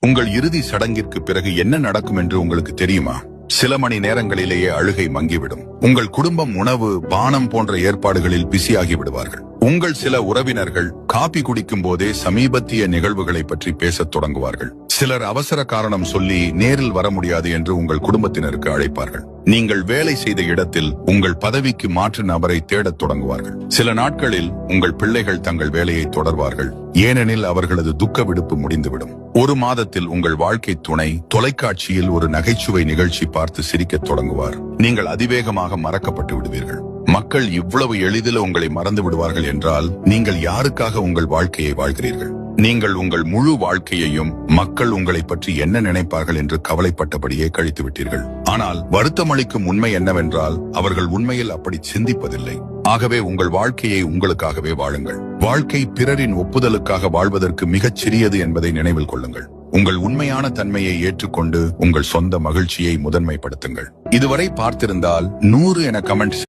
உங்கள் இறுதி சடங்கிற்கு பிறகு என்ன நடக்கும் என்று உங்களுக்கு தெரியுமா? சில மணி நேரங்களிலேயே அழுகை மங்கிவிடும். உங்கள் குடும்பம் உணவு, பானம் போன்ற ஏற்பாடுகளில் பிஸியாகி விடுவார்கள். உங்கள் சில உறவினர்கள் காபி குடிக்கும் போதே சமீபத்திய நிகழ்வுகளை பற்றி பேசத் தொடங்குவார்கள். சிலர் அவசர காரணம் சொல்லி நேரில் வர முடியாது என்று உங்கள் குடும்பத்தினருக்கு அழைப்பார்கள். நீங்கள் வேலை செய்த இடத்தில் உங்கள் பதவிக்கு மாற்று நபரை தேடத் தொடங்குவார்கள். சில நாட்களில் உங்கள் பிள்ளைகள் தங்கள் வேலையை தொடர்வார்கள், ஏனெனில் அவர்களது துக்க விடுப்பு முடிந்துவிடும். ஒரு மாதத்தில் உங்கள் வாழ்க்கை துணை தொலைக்காட்சியில் ஒரு நகைச்சுவை நிகழ்ச்சி பார்த்து சிரிக்கத் தொடங்குவார். நீங்கள் அதிவேகமாக மறக்கப்பட்டு விடுவீர்கள். மக்கள் இவ்வளவு எளிதில் உங்களை மறந்து விடுவார்கள் என்றால் நீங்கள் யாருக்காக உங்கள் வாழ்க்கையை வாழ்கிறீர்கள்? நீங்கள் உங்கள் முழு வாழ்க்கையையும் மக்கள் உங்களை பற்றி என்ன நினைப்பார்கள் என்று கவலைப்பட்டபடியே கழித்து விட்டீர்கள். ஆனால் வருத்தமளிக்கும் உண்மை என்னவென்றால் அவர்கள் உண்மையில் அப்படி சிந்திப்பதில்லை. ஆகவே உங்கள் வாழ்க்கையை உங்களுக்காகவே வாழுங்கள். வாழ்க்கை பிறரின் ஒப்புதலுக்காக வாழ்வதற்கு மிகச் சிறியது என்பதை நினைவில் கொள்ளுங்கள். உங்கள் உண்மையான தன்மையை ஏற்றுக்கொண்டு உங்கள் சொந்த மகிழ்ச்சியை முதன்மைப்படுத்துங்கள். இதுவரை பார்த்திருந்தால் 100 என கமெண்ட்